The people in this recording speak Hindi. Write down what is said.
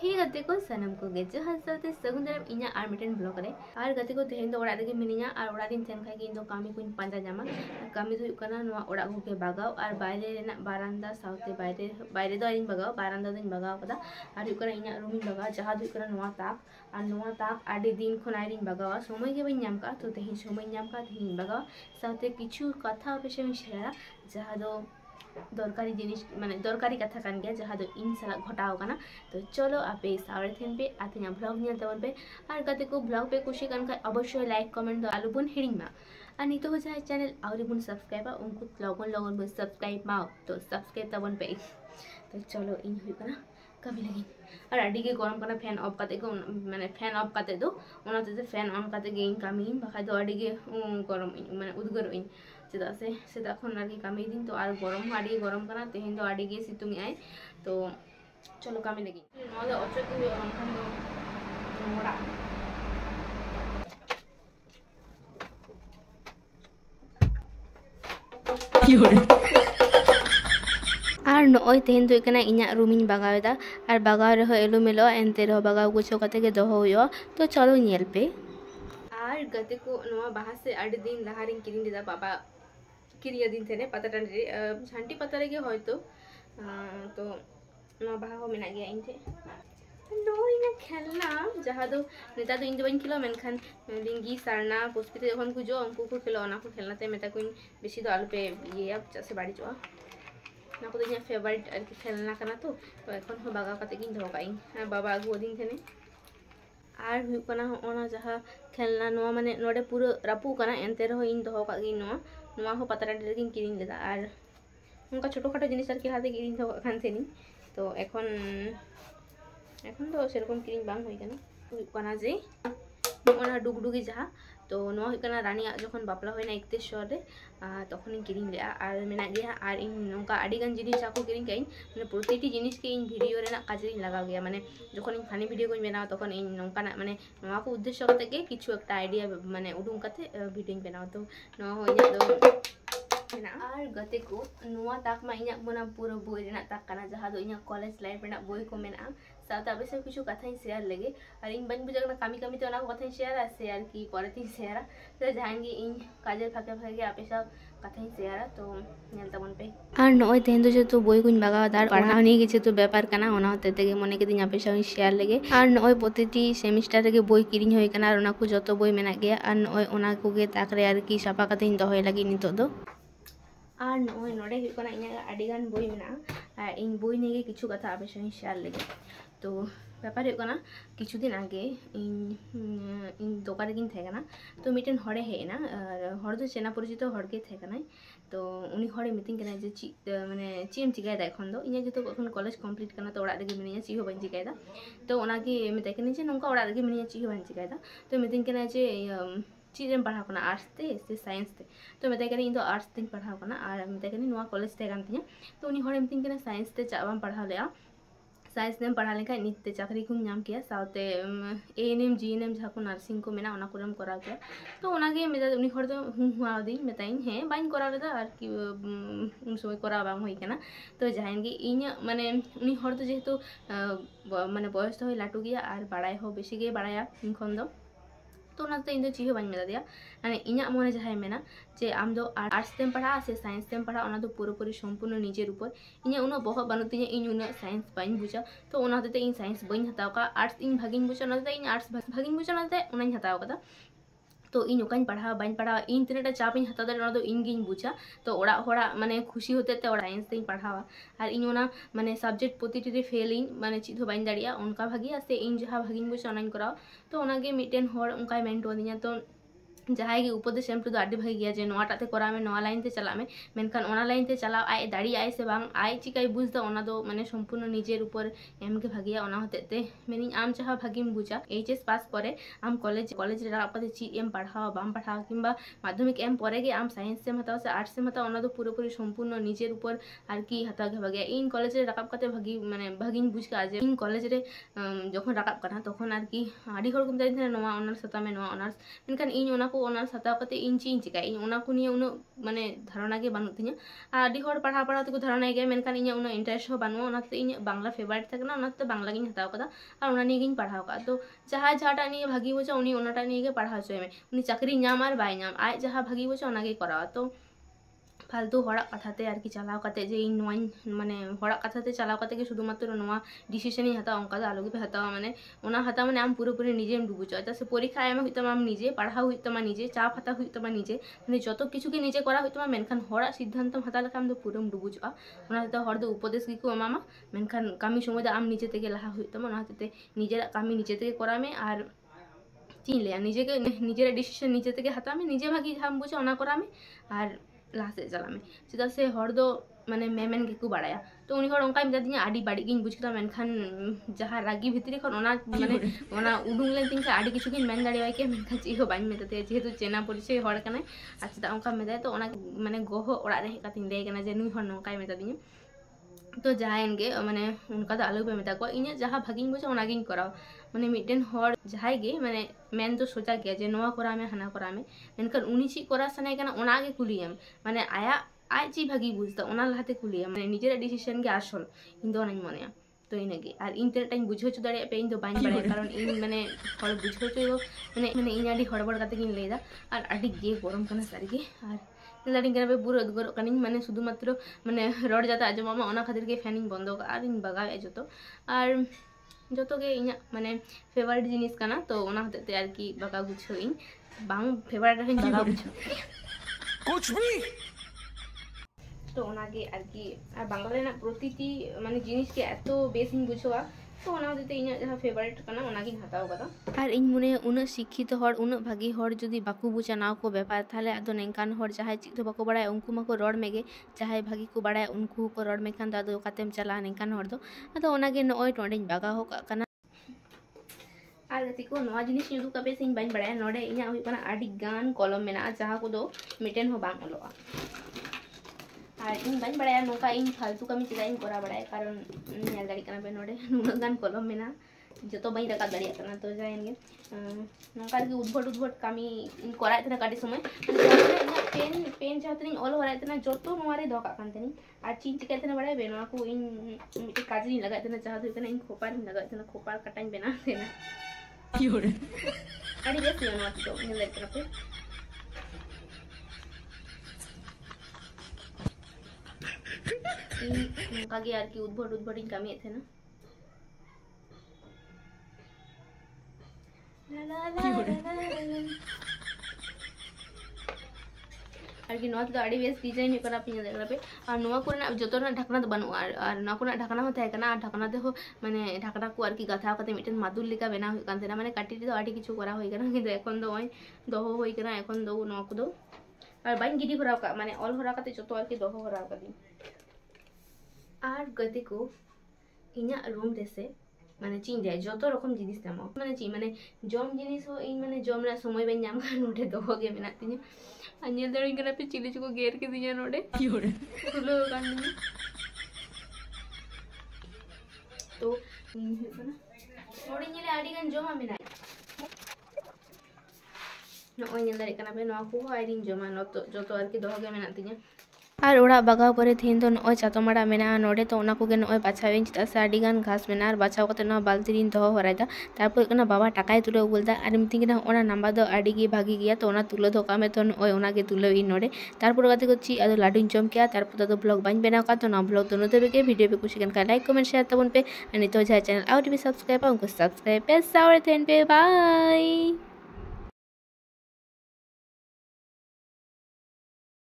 हे गते को सनम को गे जहां साथे सगुन दाराम इना आर मिटन ब्लॉग रे आर गते को तेहेन दो ओड़ा रेगे मिनिया आर ओड़ा दिन तेन खाइ इन दो कामी कुन पांजा जामा कामी दो कना नोआ ओड़ा को के बागाव आर बायरे रेना बारांदा साउते बायरे दो आइन बागाव बारांदा दिन बागाव कदा आर युकना इना रूम इन बागाव जहां दो कना नोआ ताक आडी दिन खन आइरिन बागाव समय के बइन नाम का तो तेहेन समय नाम का तेहेन बागाव साउते किछु कथा पेशे में शेयर जहां दो दरकारी जिनिस माने दरकारी कथा कान गया जहां दो इन साला घटाव कना तो चलो आपे सावरे थेन पे आतिना ब्लॉग नियल तवन पे आर गते को ब्लॉग पे खुशी कान का अवश्य लाइक कमेंट दो आलु बुन हिडिंग मा आ नितो हो जाय चैनल आउरी बुन सब्सक्राइब उनको लगन बुन सब्सक्राइब मा तो सब्सक्राइब तवन पे तो चलो इन हुई कना कभी लगी और अडी के गरम कना फैन ऑफ करते को माने फैन ऑफ करते दो ओनाते फैन ऑन करते गे इन कामी बाखा दो अडी के गरम माने उद्गर इन चेदा से सेदा खन आरकी कामी दिन तो आर गरम आडी गरम कना तेहेन दो आडी गे सितुंग आय तो चलो कामी लगी नो दो अचो को अनखान दो मोड़ा आर नय तेहेन दो कना इना रूम इन बागावेदा आर बागाव रहो एलोमेलो एनते रहो बागाव गुछो कते के दोहो हुयो तो चलो नेल पे आर गते को नोआ बाहा से आडी दिन लहारिन किरिन दिदा बाबा किरिया दिन थे पता टांडी झांटी पता लगे होयतो तो नोआ बाहा हो मेना गया इन थे नो इना खेलना जहां दो नेता दो इन दो बन खिलो मेनखान लिंगी सारना पुष्पिते जखन को जो अंकु को खिलो ओना को खेलना ते मेता को बेसी दो आलु पे ये अब से बाड़ी जोआ ना को इना फेवरेट आरकी खेलना कना तो एखन हो बागा कते किन दो काई बाबा आगु दिन थे आर हुई कना ओना जहां खेलना नोआ माने नोडे पूरा रापू कना एनते रहो इन दो का गी नोआ हो पता टांडी रे किरिन लेदा आर उनका छोटो खाटो जिनिस आरकी हाते किरिन दो खान थेनी तो एखन तो सेरकम किरिन बांग होई कना हुई कना जे ओना डुगडुगी जहां तो नोआ हुई कना रानिया जखन बापला होइना 31 रे तखन इन किरिन लेआ आर मेना गया आर इन नोका आडी गान जिनिस आको किरिन काइन माने प्रतिटी जिनिस के इन वीडियो रेना काजरी लगा गया माने जखन इन फानी वीडियो को बनाओ तखन इन नोका ना माने नोआ को उद्देश्य कते के किछु एकटा आइडिया माने उडुम कते वीडियो बनाओ तो नोआ हो इना दो मेना आर गते को नोआ ताक मा इना मोना पूरा बोय रेना ताक कना जहां दो इना कॉलेज लाइफ रेना बोय को मेना साथ अब से कुछ कथा शेयर लगे और इन बन बुझा कामी कामी तो ना कथा शेयर शेयर की परती शेयर तो जाएंगे इन काजल फाके फाके आपे सब कथा शेयर तो नेल तबन पे आर नय तेन दो जो बोई कुन बागा दार पढ़ानी किछु तो व्यापार कना ओना होते तेगे मने के दिन आपे सब शेयर लगे आर नय प्रतिटी सेमिस्टर रे बोई किरिन होय कना ओना को जतो बोई मेना गया आर नय ओना को गे ताक रे आर की सापा कते इन दोहय लगी नितो दो आर नय नोडे हुई कना इना आडीगान बोई मेना इन बोई नेगे किछु कथा आपे सब शेयर लगे तो व्यापार होना किछु दिन आगे इन दोकान गिन थे कना तो मिटन हड़े हेना हड़ दो चेना परिचित हड़के थे कना तो उनी हड़े मिटिंग कना जे ची माने चीम चिकायदा एखन दो इना जतो एखन कॉलेज कंप्लीट कना तो ओड़ा रेगे मिनिया ची हो बन चिकायदा तो ओनागे मेते कने जे नोंका ओड़ा रेगे मिनिया ची हो बन चिकायदा तो मिटिंग कना जे चीजें पढ़ाव कना आर्ट्स ते से साइंस ते तो मेते कने इन दो आर्ट्स ते पढ़ाव कना आर मेते कने नोआ कॉलेज ते कान तिया तो उनी हड़े मिटिंग कना साइंस ते चाबाम पढ़ाव लेआ साइंस ने पढ़ा लेखा नित्य चाकरी को नाम किया साउते एएनएम जीएनएम जहाँ को नर्सिंग को मेना ओना कोरम करा गया तो ओनागे मेदा उनी हर दो हुआ दी मेताइन है बाइन करा लेदा आर की उन समय करा बांग होई कना तो जाहेंगे इन माने उनी हर दो जेहेतु माने बयस तो लाटू गया आर बाड़ाय हो बेसी गे बाड़ाया इन खन दो तो ओनाते इन दो चीज बाइन मेदा दिया माने इना मने जहाय मेना जे आम दो आर्ट्स तेम पढ़ा से साइंस तेम पढ़ा ओना दो पूरी संपूर्ण निजेर ऊपर इना उनो बहुत बानु तिया इन उनो साइंस बाइन बुझा तो ओना होते इन साइंस बाइन हताव का आर्ट्स इन भागिन बुझा ओना होते इन आर्ट्स भागिन बुझा ओना होते ओनाइन हताव कदा तो इन ओकाइन पढ़ा बाइन पढ़ा इन तिनेटा चाप इन हताव दारे ओना दो इन गिन बुझा तो ओड़ा होड़ा माने खुशी होते ते ओड़ा साइंस तेम पढ़ावा आर इन ओना माने सब्जेक्ट प्रतिटी रे फेल इन माने चित हो बाइन दाड़िया उनका भागिया से इन जहां भागिन बुझा ओनाइन कराव तो ओनागे मिटेन होड़ उनका मेंटो दिया तो जहां उपदेश एम तो आडी भाई गया जे नोआटाते करा में नोआ लाइन ते चला में मेनखान ओना लाइन ते चला आय दाड़ी आय से बांग आय चिकाई बुझदा ओना दो माने संपूर्ण निजेर ऊपर एम के भागिया ओना होतेते मेनी आम जहां भागिम बुझा एचएस पास करे आम कॉलेज रे रापाते ची एम पढ़ाओ बाम पढ़ाओ किंबा माध्यमिक एम परे गे आम साइंस से हताओ से आर्ट्स से हताओ ओना दो पूरी संपूर्ण निजेर ऊपर आर की हताओ के भागिया इन कॉलेज रे राकाब कते भागी माने भागिन बुझका जे इन कॉलेज रे जखन राकाब कना तखन आर की आडी हर को मेताइन थे नोआ ऑनर्स हता में नोआ ऑनर्स मेनखान इन ओना को ओना हताव कते इन ची चिका इन ओना को निये उन माने धारणा गे बानु तिnya आदि हर पढ़ा पढ़ा ते को धारणा गे मेनखान इन उन इंटरेस्ट हो बानु ओनाते इन बांग्ला फेवरेट थाकना ओनाते बांग्ला गिन हताव कदा और ओना निये गिन पढ़ाव का तो जहाँ जहाँटा निये भागी बोचा उनी ओनाटा निये गे पढ़ा होचोय में उनी चाकरी नाम और बाय नाम आज जहाँ भागी बोचा ओना गे करावा तो फालतू हड़ा कथाते आरकी चलाव कते जे इन नोइन माने हड़ा कथाते चलाव कते के शुधुमात्र नोआ डिसीजन ही हताव अंका आलोगे पे हताव माने ओना हताव माने आम पूरे पूरे निजेम डुबुचो जैसे परीक्षा एम हुइतमा आम निजे पढ़ाव हुइतमा निजे चाप हता हुइतमा निजे माने जतो किछु के निजे करा हुइतमा मेनखान हड़ा सिद्धांतम हता लका आम दो पूरम डुबुचो ओना हता हड़ दो उपदेश की को एमामा मेनखान कामी समय दा आम निजे तेगे लहा हुइतमा ओना हते निजे कामी निजे तेगे करा में आर चीन ले निजे के निजे डिसीजन निजे तेगे हता में निजे भागी हम बुझो ओना करा में आर लासे चला में चेदा से हर दो माने मेमेन के को बाड़ाया तो उनी हर ओंका मिदा दिया आडी बाड़ी गिन बुझ केदा मेनखान जहां रागी भितरी खन ओना माने ओना उडुंग लेन तिन से आडी किछु गिन मेन दाड़ीवाय के मेनखान ची हो बाइन मेताते जेहेतु चेना परिचय हर कना आ चेदा ओंका मेदा तो ओना माने गोहो ओड़ा रे हेका तिन दे कना जे नुई हर नोंका मेता दिया तो जहां गे माने उनका तो आलो पे मेता को इन जहां भागिन बुझ ओना गिन कराव माने मिटेन हर जहां गे माने मेन तो सोचा गया जे नोआ करा में हाना करा में मेनखान उनी ची करा सनाय कना ओना गे कुलियम माने आया आज ची भागी बुझता ओना लहाते कुलियम माने निजेर डिसीजन गे आसल इन दो नाइन मनेया तो इनगे और इन तेरे टाइम बुझो चो दाड़े पे इन दो बाइन बाड़ाय कारण इन माने हर बुझो चो माने माने इन आडी हड़बड़ काते गिन लेदा और आडी गे गरम कना सारिगे और लाडिंग कना पे बुरो उद्गर कनिन माने शुधुमात्र माने रड जाता आजमामा ओना खातिर के फैनिंग बंदो का और इन बगावे जतो और जतो गे इना माने फेवरेट जिनिस कना तो ओना हते ते आरकी बगा गुछो इन बांग फेवरेट रहिन बगा गुछो कुछ भी तो ओना गे आरकी आ बांग्ला रेना प्रतिटी माने जिनिस के एतो बेसिन बुझोआ तो ओना हते इना जहां फेवरेट कना ओना गिन हताव कदा और इन मुने उना शिक्षित हर उना भागी हर जदी बाकु बुझा नाव को व्यापार थाले आदो नेंकान हर जहां चित तो बाको बड़ाय उनको मको रोड मेगे जहां भागी को बड़ाय उनको को रोड में खान दादो कातेम चला नेंकान हर दो आदो ओना गे नोय टोंडेन बागा हो कना और गति को नवा जिनिस युदु कबे सिंग बाइन बड़ाय नोडे इना हुई कना आडी गान कलम मेना जहां को दो मिटेन हो बांग ओलोआ और इन बाइन बड़ाया नोका इन फालतू कमी चिदा इन करा बड़ाय कारण नेल दाड़ी कना पे नोडे नुना गान कलम मेना जतो बाइन रका दाड़िया कना तो जाएंगे नोका की उद्भट कमी इन कराय तना काटी समय पेन पेन जातनी ऑल होराय तना जतो नोवारे दोका कानतनी और चीन चिकाय तना बड़ाय बेनवा को इन मिटे काजनी लगाय तना चाहत होय तना इन खोपार लगाय तना खोपार कटाइन बेना देना योरे आडी बेस लेना तो इन लाइक तना पे नोका गे आरकी उद्भट इन कमी थे ना आरकी नोआ तो आडी बेस डिजाइन करा पिन देखला पे और नोआ कोना जतो ना ढकना तो बनु और ना कोना ढकना हो थाय कना ढकना ते हो माने ढकना को आरकी गाथा कते मिटन मादुल लिका बेना हो कान तेना माने काटी तो आडी किछु करा होई कना किंतु एखन दो ओय दोहो होई कना एखन दो नोआ को दो और बाइन गिडी भराव का माने ऑल भरा कते जतो आरकी दोहो भराव का दी और गति को इना रूम देसे माने चीन जाय जतो रकम जिनिस नामो माने ची माने जम जिनिस हो इन माने जम रा समय बे नाम का नोडे दोहो गे मेना तिनी अन्य दरिन कना पे चिली को गेर के दिया नोडे योरे फुलो कान दिनी तो इन हुकना नोडे नेले आडी गान जमा मेना नो ओय नेल दारी कना पे नो को आइरिन जमा न तो जतो आरकी दोहो गे मेना तिनी और ओड़ा बगाव पर थीन तो नय चातोमाड़ा मेना नोडे तो ओना कोगे नय बाछावें चिता से आडी गान घास मेना और बाछाव कते न बालतिरिन दोहो हरायदा तारपर कना बाबा टाकाय तुले बोलदा और मिथिं कना ओना नंबर दो आडी गे भागी गया तो ओना तुले दो कामे तो नय ओना गे तुले इन नोडे तारपर गते को ची आदो लाडुन जम किया तारपर तो ब्लॉग बाइन बेना का तो ना ब्लॉग तो नते बेगे वीडियो पे कुछ कन का लाइक कमेंट शेयर तबन पे अनि तो जा चैनल आउट भी सब्सक्राइब उनको सब्सक्राइब पे सावर थेन पे बाय।